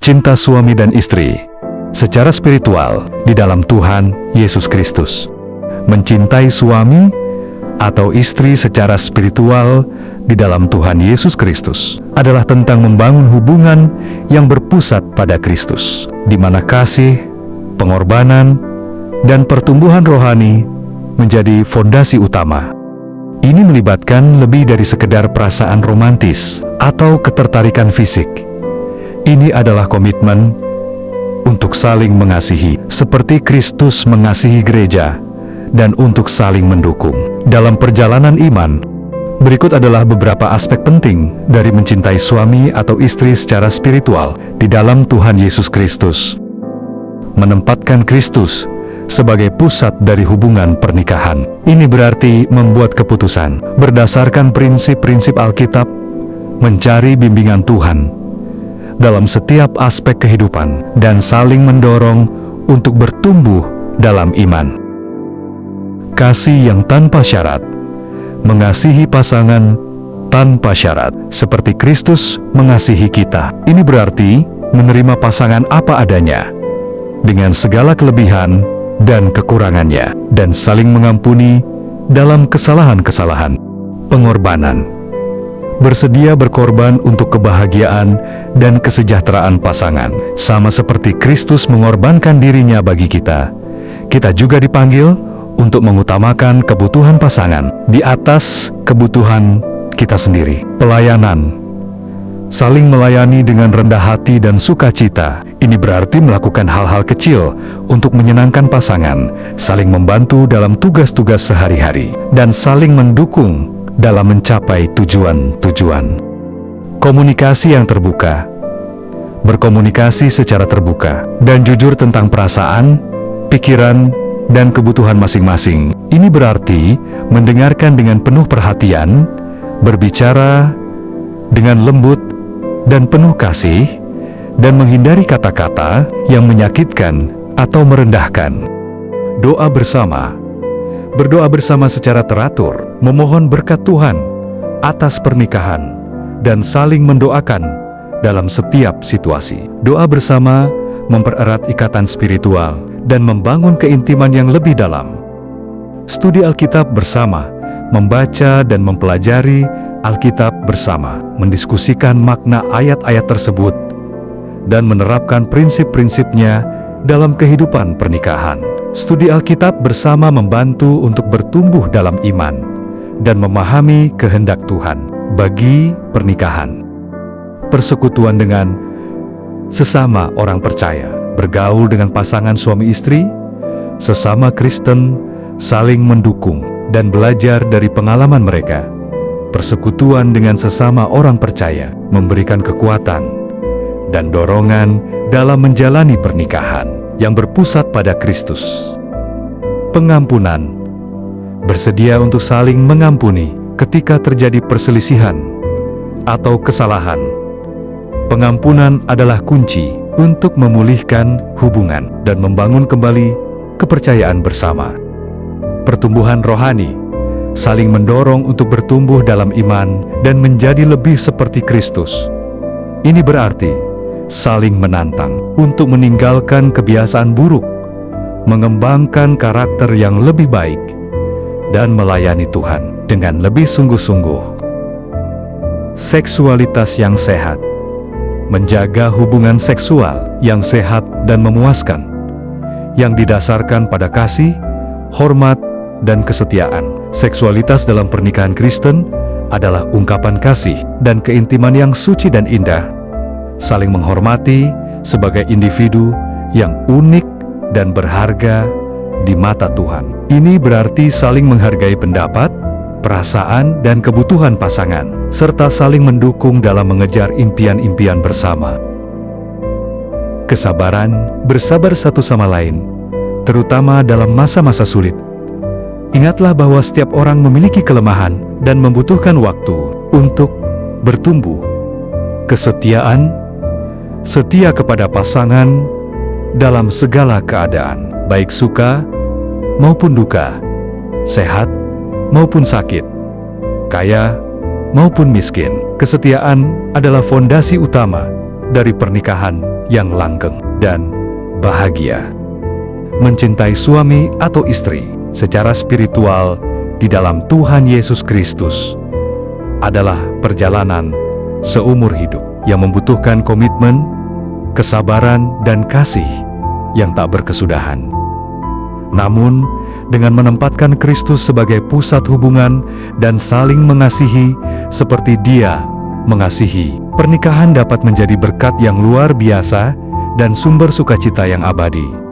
cinta suami dan istri secara spiritual di dalam Tuhan Yesus Kristus. Mencintai suami atau istri secara spiritual di dalam Tuhan Yesus Kristus adalah tentang membangun hubungan yang berpusat pada Kristus, di mana kasih, pengorbanan, dan pertumbuhan rohani menjadi fondasi utama. Ini melibatkan lebih dari sekedar perasaan romantis atau ketertarikan fisik. Ini adalah komitmen untuk saling mengasihi, seperti Kristus mengasihi gereja, dan untuk saling mendukung. Dalam perjalanan iman, berikut adalah beberapa aspek penting dari mencintai suami atau istri secara spiritual di dalam Tuhan Yesus Kristus. Menempatkan Kristus sebagai pusat dari hubungan pernikahan. Ini berarti membuat keputusan berdasarkan prinsip-prinsip Alkitab, mencari bimbingan Tuhan dalam setiap aspek kehidupan, dan saling mendorong untuk bertumbuh dalam iman. Kasih yang tanpa syarat, mengasihi pasangan tanpa syarat, seperti Kristus mengasihi kita. Ini berarti menerima pasangan apa adanya, dengan segala kelebihan dan kekurangannya, dan saling mengampuni dalam kesalahan-kesalahan. Pengorbanan, bersedia berkorban untuk kebahagiaan dan kesejahteraan pasangan. Sama seperti Kristus mengorbankan dirinya bagi kita, kita juga dipanggil untuk mengutamakan kebutuhan pasangan di atas kebutuhan kita sendiri. Pelayanan, saling melayani dengan rendah hati dan sukacita. Ini berarti melakukan hal-hal kecil untuk menyenangkan pasangan, saling membantu dalam tugas-tugas sehari-hari, dan saling mendukung dalam mencapai tujuan-tujuan. Komunikasi yang terbuka, berkomunikasi secara terbuka dan jujur tentang perasaan, pikiran, dan kebutuhan masing-masing. Ini berarti mendengarkan dengan penuh perhatian, berbicara dengan lembut dan penuh kasih, dan menghindari kata-kata yang menyakitkan atau merendahkan. Doa bersama, berdoa bersama secara teratur, memohon berkat Tuhan atas pernikahan, dan saling mendoakan dalam setiap situasi. Doa bersama mempererat ikatan spiritual dan membangun keintiman yang lebih dalam. Studi Alkitab bersama, membaca dan mempelajari Alkitab bersama, mendiskusikan makna ayat-ayat tersebut, dan menerapkan prinsip-prinsipnya dalam kehidupan pernikahan. Studi Alkitab bersama membantu untuk bertumbuh dalam iman dan memahami kehendak Tuhan bagi pernikahan. Persekutuan dengan sesama orang percaya, bergaul dengan pasangan suami istri, sesama Kristen, saling mendukung dan belajar dari pengalaman mereka. Persekutuan dengan sesama orang percaya memberikan kekuatan dan dorongan dalam menjalani pernikahan yang berpusat pada Kristus. Pengampunan, bersedia untuk saling mengampuni ketika terjadi perselisihan atau kesalahan. Pengampunan adalah kunci untuk memulihkan hubungan dan membangun kembali kepercayaan bersama. Pertumbuhan rohani, saling mendorong untuk bertumbuh dalam iman dan menjadi lebih seperti Kristus. Ini berarti saling menantang untuk meninggalkan kebiasaan buruk, mengembangkan karakter yang lebih baik, dan melayani Tuhan dengan lebih sungguh-sungguh. Seksualitas yang sehat, menjaga hubungan seksual yang sehat dan memuaskan, yang didasarkan pada kasih, hormat, dan kesetiaan. Seksualitas dalam pernikahan Kristen adalah ungkapan kasih dan keintiman yang suci dan indah, saling menghormati sebagai individu yang unik dan berharga di mata Tuhan. Ini berarti saling menghargai pendapat, perasaan, dan kebutuhan pasangan, serta saling mendukung dalam mengejar impian-impian bersama. Kesabaran, bersabar satu sama lain, terutama dalam masa-masa sulit. Ingatlah bahwa setiap orang memiliki kelemahan dan membutuhkan waktu untuk bertumbuh. Kesetiaan, setia kepada pasangan dalam segala keadaan, baik suka maupun duka, sehat maupun sakit, kaya maupun miskin. Kesetiaan adalah fondasi utama dari pernikahan yang langgeng dan bahagia. Mencintai suami atau istri secara spiritual di dalam Tuhan Yesus Kristus adalah perjalanan seumur hidup yang membutuhkan komitmen, kesabaran, dan kasih yang tak berkesudahan. Namun, dengan menempatkan Kristus sebagai pusat hubungan dan saling mengasihi seperti Dia mengasihi, pernikahan dapat menjadi berkat yang luar biasa dan sumber sukacita yang abadi.